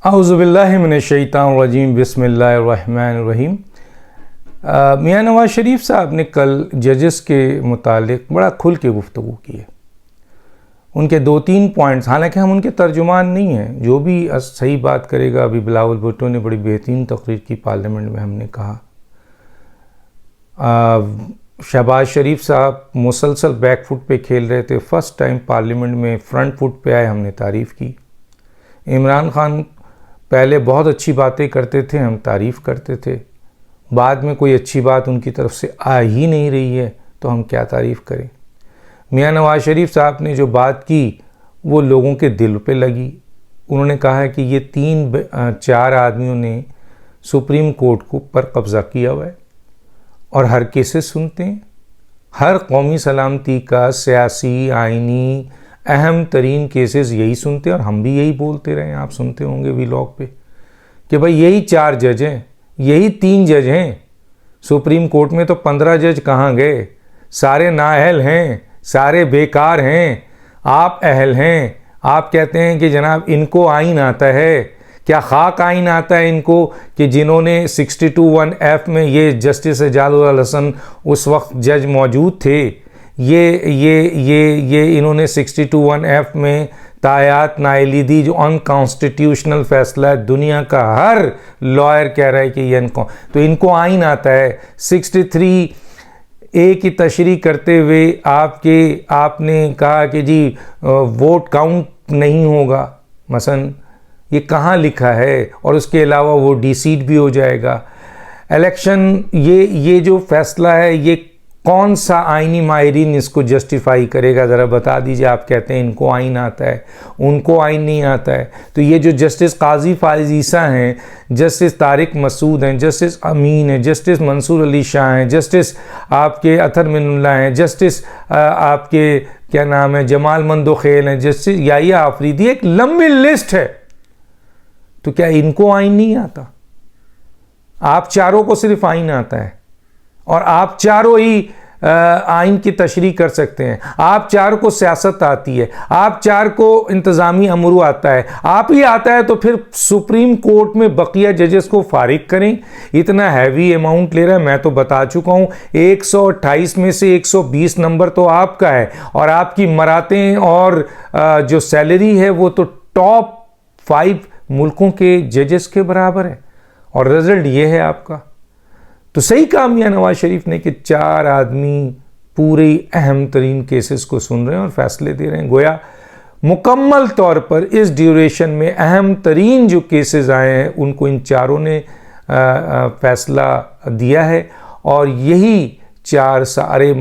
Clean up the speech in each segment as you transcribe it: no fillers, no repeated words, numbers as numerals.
औज़ुबिल्लाहि मिनश्शैतानिर्रजीम बिस्मिल्लाहिर्रहमानिर्रहीम। मियाँ नवाज़ शरीफ साहब ने कल जजेस के मुतालिक बड़ा खुल के गुफ्तगू की है। उनके 2-3 पॉइंट्स, हालांकि हम उनके तर्जुमान नहीं हैं, जो भी सही बात करेगा। अभी बिलावल भुट्टो ने बड़ी बेहतरीन तकरीर की पार्लियामेंट में। हमने कहा शहबाज शरीफ साहब मुसलसल बैक फुट पे खेल रहे थे, फर्स्ट टाइम पार्लियामेंट में फ्रंट फुट पे आए, हमने तारीफ़ की। इमरान खान पहले बहुत अच्छी बातें करते थे, हम तारीफ़ करते थे, बाद में कोई अच्छी बात उनकी तरफ से आ ही नहीं रही है तो हम क्या तारीफ़ करें। मियाँ नवाज़ शरीफ साहब ने जो बात की वो लोगों के दिल पे लगी। उन्होंने कहा है कि ये 3-4 आदमियों ने सुप्रीम कोर्ट को पर कब्ज़ा किया हुआ है और हर केसेस सुनते हैं, हर कौमी सलामती का सियासी आइनी अहम तरीन केसेस यही सुनते हैं और हम भी यही बोलते रहे। आप सुनते होंगे व्लॉग पे कि भाई यही 4 जज हैं, यही 3 जज हैं। सुप्रीम कोर्ट में तो 15 जज कहाँ गए? सारे नाअहल हैं, सारे बेकार हैं। आप अहल हैं। आप कहते हैं कि जनाब इनको आइन आता है। क्या खाक आइन आता है इनको कि जिन्होंने 62(1)(f) में ये जस्टिस एजाजुल हसन उस वक्त जज मौजूद थे, ये इन्होंने 62(1)(f) में तायात नाइली दी, जो अनकॉन्स्टिट्यूशनल फैसला है। दुनिया का हर लॉयर कह रहा है कि ये तो इनको आइन आता है। 63A की तशरीह करते हुए आपने कहा कि जी वोट काउंट नहीं होगा, मसलन ये कहाँ लिखा है? और उसके अलावा वो डिसीट भी हो जाएगा इलेक्शन। ये जो फैसला है, ये कौन सा आइनी माहिरीन इसको जस्टिफाई करेगा? ज़रा बता दीजिए। आप कहते हैं इनको आइन आता है, उनको आइन नहीं आता है। तो ये जो जस्टिस काजी फाइज ईसा हैं, जस्टिस तारिक मसूद हैं, जस्टिस अमीन हैं, जस्टिस मंसूर अली शाह हैं, जस्टिस आपके अतर मिनुल्लाह हैं, जस्टिस आपके क्या नाम है जमाल मंदोखेल हैं, जस्टिस याहिया आफरीदी, एक लंबी लिस्ट है। तो क्या इनको आइन नहीं आता? आप चारों को सिर्फ आइन आता है और आप चारों ही आइन की तशरीह कर सकते हैं। आप चारों को सियासत आती है, आप चार को इंतज़ामी अमरू आता है, आप ही आता है। तो फिर सुप्रीम कोर्ट में बकिया जजेस को फारिग करें। इतना हैवी अमाउंट ले रहा है। मैं तो बता चुका हूँ 128 में से 120 नंबर तो आपका है और आपकी मरातें और जो सैलरी है वो तो टॉप 5 मुल्कों के जजेस के बराबर है और रिजल्ट ये है आपका। तो सही कहा मियाँ नवाज शरीफ ने कि 4 आदमी पूरे अहम तरीन केसेस को सुन रहे हैं और फैसले दे रहे हैं। गोया मुकम्मल तौर पर इस ड्यूरेशन में अहम तरीन जो केसेस आए हैं उनको इन चारों ने फैसला दिया है और यही 4 सारे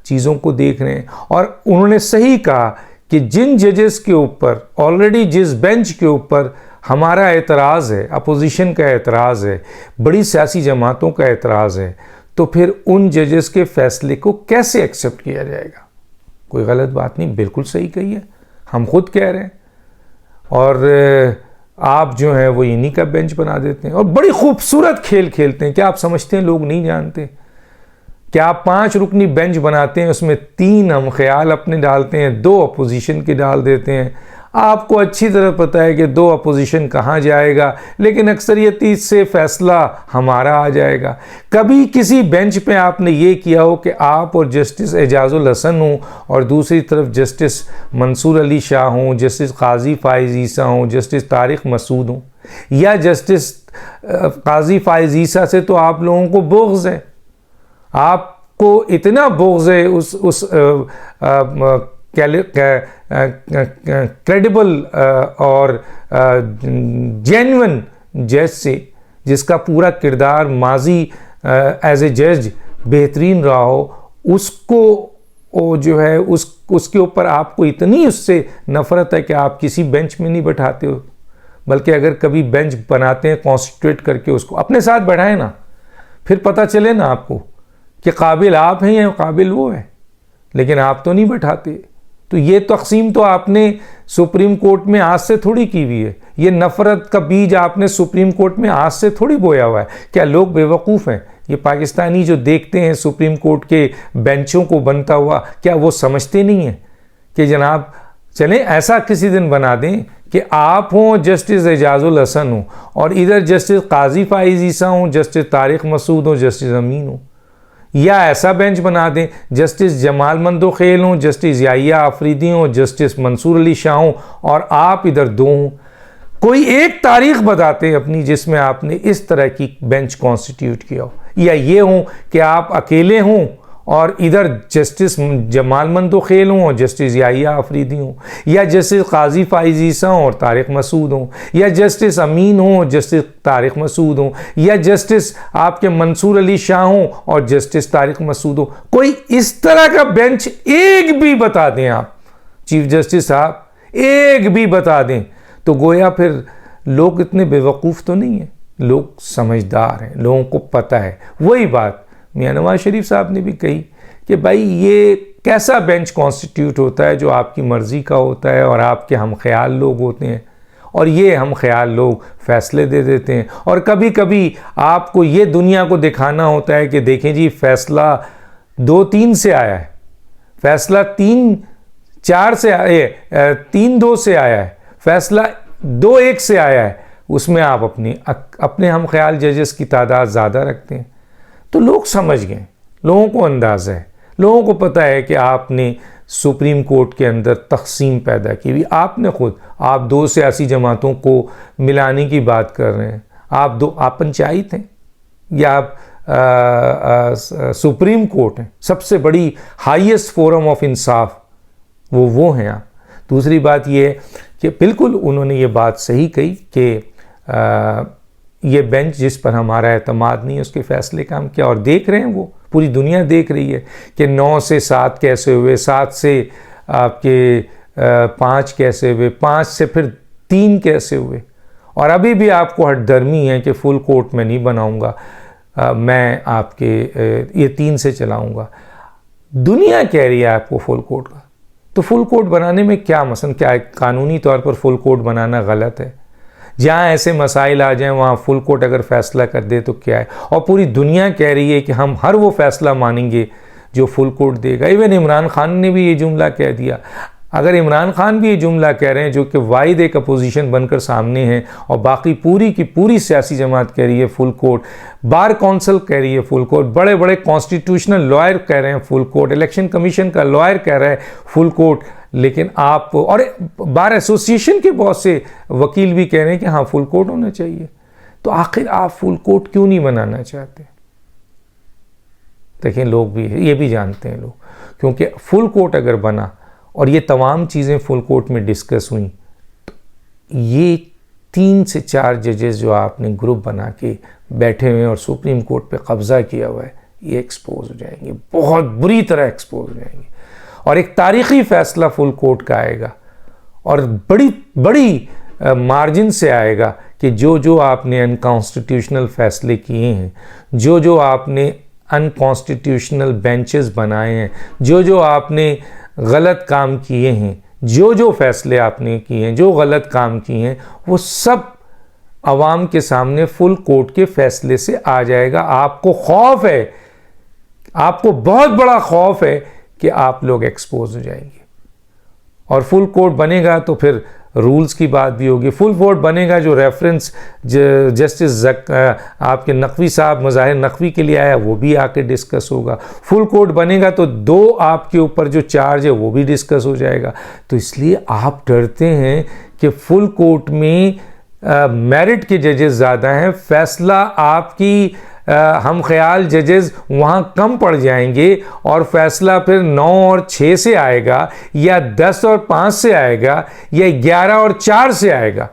चीज़ों को देख रहे हैं। और उन्होंने सही कहा कि जिन जजेस के ऊपर ऑलरेडी जिस बेंच के ऊपर हमारा एतराज़ है, अपोजिशन का एतराज़ है, बड़ी सियासी जमातों का एतराज़ है, तो फिर उन जजेस के फैसले को कैसे एक्सेप्ट किया जाएगा? कोई गलत बात नहीं, बिल्कुल सही कही है, हम खुद कह रहे हैं। और आप जो है वो इन्हीं का बेंच बना देते हैं और बड़ी खूबसूरत खेल खेलते हैं। क्या आप समझते हैं लोग नहीं जानते? क्या आप 5 रुकनी बेंच बनाते हैं, उसमें 3 हम ख्याल अपने डालते हैं, 2 अपोजिशन के डाल देते हैं। आपको अच्छी तरह पता है कि 2 अपोजिशन कहाँ जाएगा, लेकिन अक्सरियती से फैसला हमारा आ जाएगा। कभी किसी बेंच पे आपने ये किया हो कि आप और जस्टिस एजाजुल हसन हो और दूसरी तरफ जस्टिस मंसूर अली शाह हों, जस्टिस काजी फाइज ईसा हों, जस्टिस तारिक मसूद हों, या जस्टिस काजी फाइज ईसा से तो आप लोगों को बुग़्ज़ है। आपको इतना बुग़्ज़ है उस क्रेडिबल और जेन्युइन जज से, जिसका पूरा किरदार माजी एज ए जज बेहतरीन रहा हो, उसको जो है उसके ऊपर आपको इतनी उससे नफ़रत है कि आप किसी बेंच में नहीं बैठाते हो। बल्कि अगर कभी बेंच बनाते हैं कॉन्स्टिट्यूट करके उसको अपने साथ बैठाएं ना, फिर पता चले ना आपको कि काबिल आप हैं या काबिल वो है, लेकिन आप तो नहीं बैठाते। तो ये तक़सीम तो आपने सुप्रीम कोर्ट में आज से थोड़ी की हुई है। ये नफ़रत का बीज आपने सुप्रीम कोर्ट में आज से थोड़ी बोया हुआ है। क्या लोग बेवकूफ़ हैं? ये पाकिस्तानी जो देखते हैं सुप्रीम कोर्ट के बेंचों को बनता हुआ, क्या वो समझते नहीं हैं कि जनाब चलें ऐसा किसी दिन बना दें कि आप हों जस्टिस एजाजुल हसन हो और इधर जस्टिस काजी फाइज ईसा हो, जस्टिस तारिक मसूद हो, जस्टिस अमीन हो, या ऐसा बेंच बना दें जस्टिस जमाल मंदोखेल हों, जस्टिस याहिया आफरीदी हों, जस्टिस मंसूर अली शाह हों और आप इधर दो हों। कोई एक तारीख बताते हैं अपनी जिसमें आपने इस तरह की बेंच कॉन्स्टिट्यूट किया हो, या ये हो कि आप अकेले हों और इधर जस्टिस जमाल मंदोखेल हों और जस्टिस याहिया आफरीदी हों, या जस्टिस काजी फाइज ईसा हों और तारिक मसूद हों, या जस्टिस अमीन हों जस्टिस तारिक मसूद हों, या जस्टिस आपके मंसूर अली शाह हों और जस्टिस तारिक मसूद हों। कोई इस तरह का बेंच एक भी बता दें आप चीफ जस्टिस साहब, एक भी बता दें, तो गोया फिर लोग इतने बेवकूफ़ तो नहीं हैं, लोग समझदार हैं, लोगों को पता है। वही बात मियां नवाज शरीफ साहब ने भी कही कि भाई ये कैसा बेंच कॉन्स्टिट्यूट होता है जो आपकी मर्ज़ी का होता है और आपके हम ख्याल लोग होते हैं, और ये हम ख्याल लोग फैसले दे देते हैं। और कभी कभी आपको ये दुनिया को दिखाना होता है कि देखें जी फैसला 2-3 से आया है, फैसला 3-4 से आया, 3-2 से आया है, फैसला 2-1 से आया है, उसमें आप अपने हम ख्याल जजेस की तादाद ज़्यादा रखते हैं। तो लोग समझ गए, लोगों को अंदाज़ा है, लोगों को पता है कि आपने सुप्रीम कोर्ट के अंदर तकसीम पैदा की हुई, आपने खुद, आप 2 सियासी जमातों को मिलाने की बात कर रहे हैं, आप पंचायत हैं या आप सुप्रीम कोर्ट हैं, सबसे बड़ी हाईएस्ट फोरम ऑफ इंसाफ वो हैं आप। दूसरी बात ये है कि बिल्कुल उन्होंने ये बात सही कही कि ये बेंच जिस पर हमारा एतमाद नहीं है उसके फैसले काम क्या, और देख रहे हैं वो पूरी दुनिया देख रही है कि 9 से 7 कैसे हुए, 7 से आपके 5 कैसे हुए, 5 से फिर 3 कैसे हुए, और अभी भी आपको हटदर्मी है कि फुल कोर्ट में नहीं बनाऊंगा, मैं आपके ये 3 से चलाऊंगा। दुनिया कह रही है आपको फुल कोर्ट का, तो फुल कोर्ट बनाने में क्या मसलन, क्या कानूनी तौर पर फुल कोर्ट बनाना गलत है? जहाँ ऐसे मसाइल आ जाएं वहाँ फुल कोर्ट अगर फैसला कर दे तो क्या है? और पूरी दुनिया कह रही है कि हम हर वो फैसला मानेंगे जो फुल कोर्ट देगा। इवन इमरान खान ने भी ये जुमला कह दिया। अगर इमरान खान भी ये जुमला कह रहे हैं जो कि वाहिद एक अपोजिशन बनकर सामने हैं, और बाकी पूरी की पूरी सियासी जमात कह रही है फुल कोर्ट, बार कौंसिल कह रही है फुल कोर्ट, बड़े बड़े कॉन्स्टिट्यूशनल लॉयर कह रहे हैं फुल कोर्ट, इलेक्शन कमीशन का लॉयर कह रहा है फुल कोर्ट, लेकिन आप और बार एसोसिएशन के बहुत से वकील भी कह रहे हैं कि हाँ फुल कोर्ट होना चाहिए। तो आखिर आप फुल कोर्ट क्यों नहीं बनाना चाहते? देखें, लोग भी ये भी जानते हैं लोग, क्योंकि फुल कोर्ट अगर बना और ये तमाम चीज़ें फुल कोर्ट में डिस्कस हुई तो ये 3 से 4 जजेस जो आपने ग्रुप बना के बैठे हुए हैं और सुप्रीम कोर्ट पे कब्जा किया हुआ है, ये एक्सपोज हो जाएंगे, बहुत बुरी तरह एक्सपोज हो जाएंगे, और एक तारीखी फैसला फुल कोर्ट का आएगा और बड़ी मार्जिन से आएगा कि जो आपने अनकॉन्स्टिट्यूशनल फैसले किए हैं, जो आपने अनकॉन्स्टिट्यूशनल बेंचेस बनाए हैं, जो आपने गलत काम किए हैं, जो फैसले आपने किए हैं, जो गलत काम किए हैं, वो सब आवाम के सामने फुल कोर्ट के फैसले से आ जाएगा। आपको खौफ है, आपको बहुत बड़ा खौफ है कि आप लोग एक्सपोज हो जाएंगे। और फुल कोर्ट बनेगा तो फिर रूल्स की बात भी होगी। फुल कोर्ट बनेगा जो रेफरेंस जस्टिस आपके नकवी साहब मज़ाहिर नकवी के लिए आया वो भी आके डिस्कस होगा। फुल कोर्ट बनेगा तो 2 आपके ऊपर जो चार्ज है वो भी डिस्कस हो जाएगा। तो इसलिए आप डरते हैं कि फुल कोर्ट में मेरिट के जजेस ज़्यादा हैं, फैसला आपकी हम ख्याल जजेस वहाँ कम पड़ जाएंगे और फैसला फिर 9 और 6 से आएगा या 10 और 5 से आएगा या 11 और 4 से आएगा।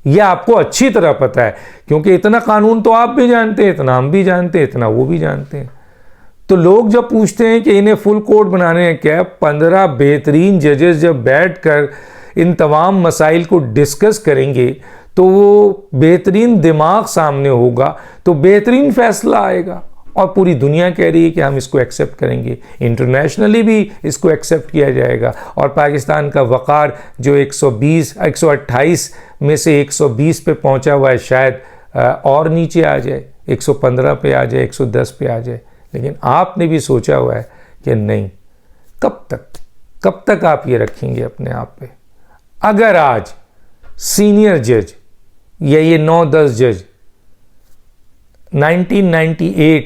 यह आपको अच्छी तरह पता है, क्योंकि इतना कानून तो आप भी जानते हैं, इतना हम भी जानते हैं, इतना वो भी जानते हैं। तो लोग जब पूछते हैं कि इन्हें फुल कोर्ट बनाने हैं क्या, 15 बेहतरीन जजेस जब बैठकर इन तमाम मसाइल को डिस्कस करेंगे तो वो बेहतरीन दिमाग सामने होगा तो बेहतरीन फैसला आएगा। और पूरी दुनिया कह रही है कि हम इसको एक्सेप्ट करेंगे, इंटरनेशनली भी इसको एक्सेप्ट किया जाएगा। और पाकिस्तान का वक़ार जो 128 में से 120 पे पहुंचा हुआ है, शायद और नीचे आ जाए, 115 पे आ जाए, 110 पे आ जाए। लेकिन आपने भी सोचा हुआ है कि नहीं, कब तक आप ये रखेंगे अपने आप पे? अगर आज सीनियर जज या ये 9-10 जज 1998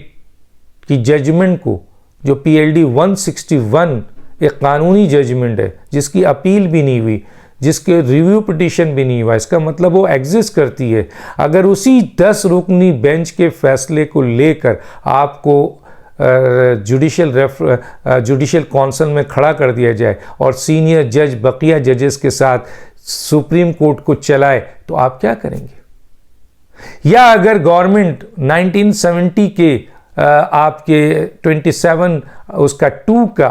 की जजमेंट को, जो PLD 161 एक कानूनी जजमेंट है जिसकी अपील भी नहीं हुई, जिसके रिव्यू पिटीशन भी नहीं हुआ, इसका मतलब वो एग्जिस्ट करती है, अगर उसी 10 रुकनी बेंच के फैसले को लेकर आपको जुडिशल काउंसिल में खड़ा कर दिया जाए और सीनियर जज बकिया जजेस के साथ सुप्रीम कोर्ट को चलाए, तो आप क्या करेंगे? या अगर गवर्नमेंट 1970 के आपके 27 उसका 2 का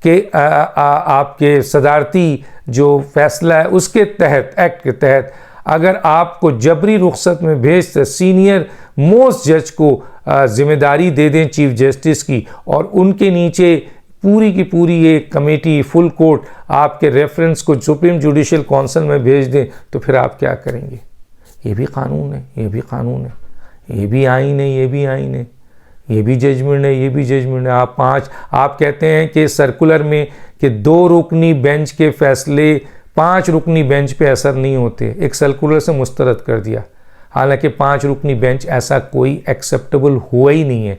के आपके सदारती जो फैसला है उसके तहत, एक्ट के तहत, अगर आपको जबरी रुखसत में भेज सीनियर मोस्ट जज को जिम्मेदारी दे दें चीफ जस्टिस की, और उनके नीचे पूरी की पूरी ये कमेटी फुल कोर्ट आपके रेफरेंस को सुप्रीम जुडिशल काउंसिल में भेज दें, तो फिर आप क्या करेंगे? ये भी कानून है, ये भी कानून है, ये भी आईन है, ये भी आईन है, ये भी जजमेंट है, ये भी जजमेंट है। आप कहते हैं कि सर्कुलर में कि 2 रुकनी बेंच के फैसले 5 रुकनी बेंच पे असर नहीं होते, एक सर्कुलर से मुस्तरद कर दिया, हालांकि 5 रुकनी बेंच ऐसा कोई एक्सेप्टेबल हुआ ही नहीं है,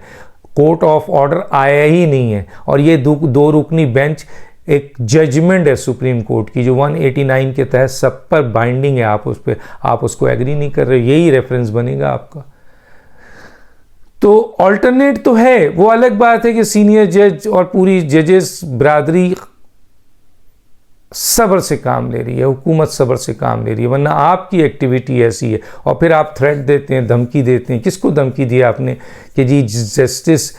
कोर्ट ऑफ ऑर्डर आया ही नहीं है, और ये 2 रुकनी बेंच एक जजमेंट है सुप्रीम कोर्ट की जो 189 के तहत सब पर बाइंडिंग है। आप उसको एग्री नहीं कर रहे, यही रेफरेंस बनेगा आपका। तो ऑल्टरनेट तो है, वो अलग बात है कि सीनियर जज और पूरी जजेस बरादरी सब्र से काम ले रही है, हुकूमत सब्र से काम ले रही है, वरना आपकी एक्टिविटी ऐसी है। और फिर आप थ्रेट देते हैं, धमकी देते हैं। किसको धमकी दिया आपने कि जी जस्टिस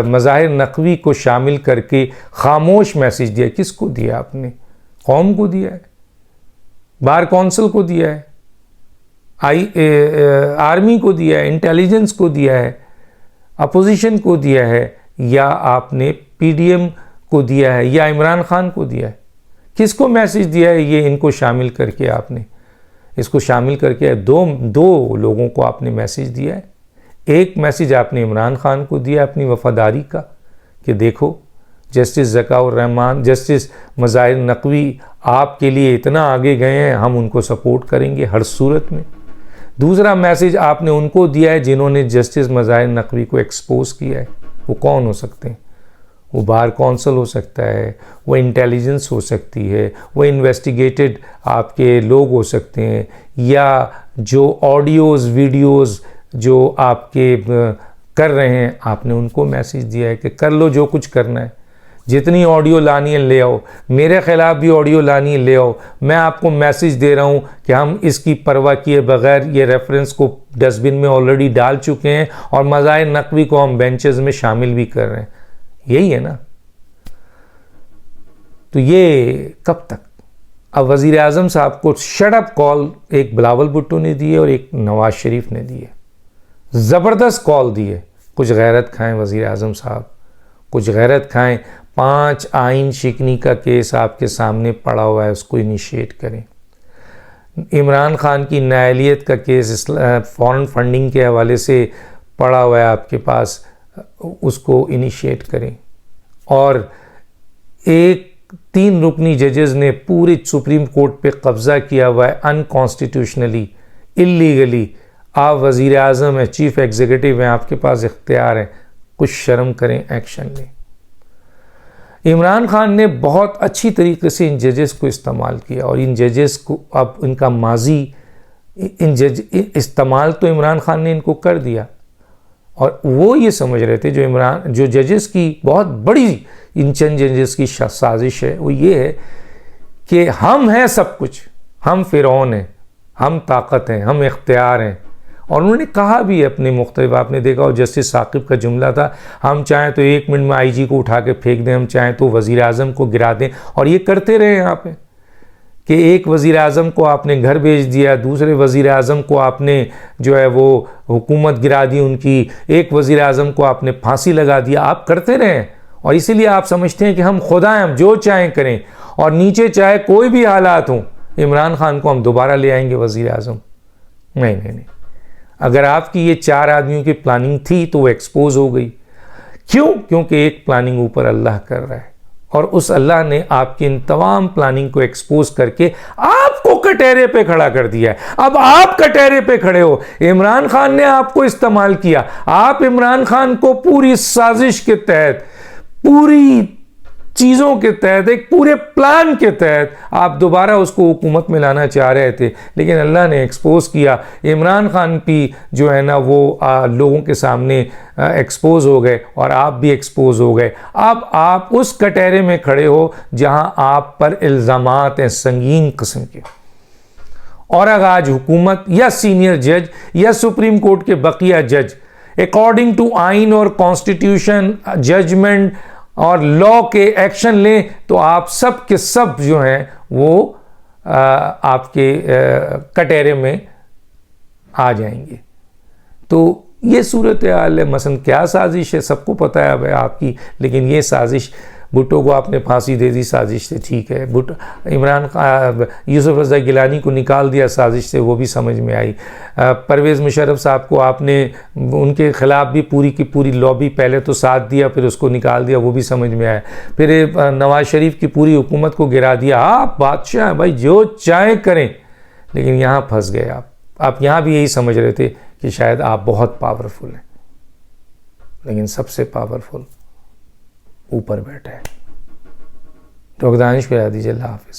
मज़ाहिर नकवी को शामिल करके खामोश मैसेज दिया? किसको दिया आपने? कौम को दिया है, बार कौंसिल को दिया है, आर्मी को दिया है, इंटेलिजेंस को दिया है, अपोजिशन को दिया है, या आपने PDM को दिया है, या इमरान खान को दिया है? किसको मैसेज दिया है ये इनको शामिल करके? आपने इसको शामिल करके दो लोगों को आपने मैसेज दिया है। एक मैसेज आपने इमरान खान को दिया अपनी वफादारी का कि देखो जस्टिस ज़काउर रहमान, जस्टिस मज़ाहिर नकवी आपके लिए इतना आगे गए हैं, हम उनको सपोर्ट करेंगे हर सूरत में। दूसरा मैसेज आपने उनको दिया है जिन्होंने जस्टिस मज़ाहिर नकवी को एक्सपोज किया है। वो कौन हो सकते हैं? वो बार कौंसिल हो सकता है, वो इंटेलिजेंस हो सकती है, वो इन्वेस्टिगेटेड आपके लोग हो सकते हैं, या जो ऑडियोज़ वीडियोज़ जो आपके कर रहे हैं, आपने उनको मैसेज दिया है कि कर लो जो कुछ करना है, जितनी ऑडियो लानी है ले आओ, मेरे ख़िलाफ़ भी ऑडियो लानी है ले आओ। मैं आपको मैसेज दे रहा हूँ कि हम इसकी परवाह किए बगैर ये रेफरेंस को डस्टबिन में ऑलरेडी डाल चुके हैं और मज़ाहिर नकवी को हम बेंचेस में शामिल भी कर रहे हैं। यही है ना? तो ये कब तक? अब वज़ीर आज़म साहब को शट अप कॉल एक बिलावल भुट्टो ने दी है और एक नवाज शरीफ ने दी है, ज़बरदस्त कॉल दी है। कुछ गैरत खाएं वज़ीर आज़म साहब, कुछ गैरत खाएं। 5 आइन शिकनी का केस आपके सामने पड़ा हुआ है, उसको इनिशिएट करें। इमरान खान की नाअहलियत का केस फॉरेन फंडिंग के हवाले से पड़ा हुआ है आपके पास, उसको इनिशिएट करें। और 3 रुकनी जजेस ने पूरे सुप्रीम कोर्ट पे कब्ज़ा किया हुआ है अनकॉन्स्टिट्यूशनली, इल्लीगली। आप वज़ीर आज़म हैं, चीफ एग्जीक्यूटिव हैं, आपके पास इख्तियार है, कुछ शर्म करें, एक्शन लें। इमरान खान ने बहुत अच्छी तरीके से इन जजेस को इस्तेमाल किया, और इन जजेस को अब इनका माजी इस्तेमाल तो इमरान खान ने इनको कर दिया। और वो ये समझ रहे थे जो जजेस की बहुत बड़ी इन चंद जजेस की साजिश है, वो ये है कि हम हैं सब कुछ, हम फ़िरौन हैं, हम ताकत हैं, हम इख्तियार हैं। और उन्होंने कहा भी अपने मुख्तलिफ, आपने देखा हो जस्टिस साकिब का जुमला था, हम चाहें तो 1 मिनट में IG को उठा के फेंक दें, हम चाहें तो वज़ीर आज़म को गिरा दें। और ये करते रहे यहाँ पे कि एक वज़ीर आज़म को आपने घर भेज दिया, दूसरे वज़ीर आज़म को आपने जो है वो हुकूमत गिरा दी उनकी, एक वज़ीर आज़म को आपने फांसी लगा दिया। आप करते रहें, और इसीलिए आप समझते हैं कि हम खुदा हैं, हम जो चाहें करें, और नीचे चाहे कोई भी हालात हों इमरान खान को हम दोबारा ले आएंगे वज़ीर आज़म। नहीं, अगर आपकी ये 4 आदमियों की प्लानिंग थी तो वो एक्सपोज हो गई। क्यों? क्योंकि एक प्लानिंग ऊपर अल्लाह कर रहा है, और उस अल्लाह ने आपकी इन तमाम प्लानिंग को एक्सपोज करके आपको कटहरे पे खड़ा कर दिया है। अब आप कटहरे पे खड़े हो। इमरान खान ने आपको इस्तेमाल किया, आप इमरान खान को पूरी साजिश के तहत, पूरी चीज़ों के तहत, एक पूरे प्लान के तहत आप दोबारा उसको हुकूमत में लाना चाह रहे थे, लेकिन अल्लाह ने एक्सपोज किया। इमरान खान भी जो है ना वो लोगों के सामने एक्सपोज हो गए और आप भी एक्सपोज हो गए। अब आप उस कटहरे में खड़े हो जहां आप पर इल्ज़ामात हैं संगीन किस्म के, और अगर आज हुकूमत या सीनियर जज या सुप्रीम कोर्ट के बकिया जज अकॉर्डिंग टू आइन और कॉन्स्टिट्यूशन, जजमेंट और लॉ के एक्शन लें तो आप सब के सब जो हैं वो आपके कटहरे में आ जाएंगे। तो ये सूरत हाल है। मसलन क्या साजिश है सबको पता है अब आपकी, लेकिन ये साजिश, भुट्टो को आपने फांसी दे दी साजिश से, ठीक है, यूसुफ रज़ा गिलानी को निकाल दिया साजिश से, वो भी समझ में आई। परवेज़ मुशर्रफ साहब को आपने उनके ख़िलाफ़ भी पूरी की पूरी लॉबी, पहले तो साथ दिया फिर उसको निकाल दिया, वो भी समझ में आया। फिर नवाज़ शरीफ की पूरी हुकूमत को गिरा दिया। आप बादशाह हैं भाई, जो चाहे करें, लेकिन यहाँ फंस गए आप यहाँ भी यही समझ रहे थे कि शायद आप बहुत पावरफुल हैं, लेकिन सबसे पावरफुल ऊपर बैठा है। तो दानिश को याद दीजिए। अल्लाह हाफ़िज़।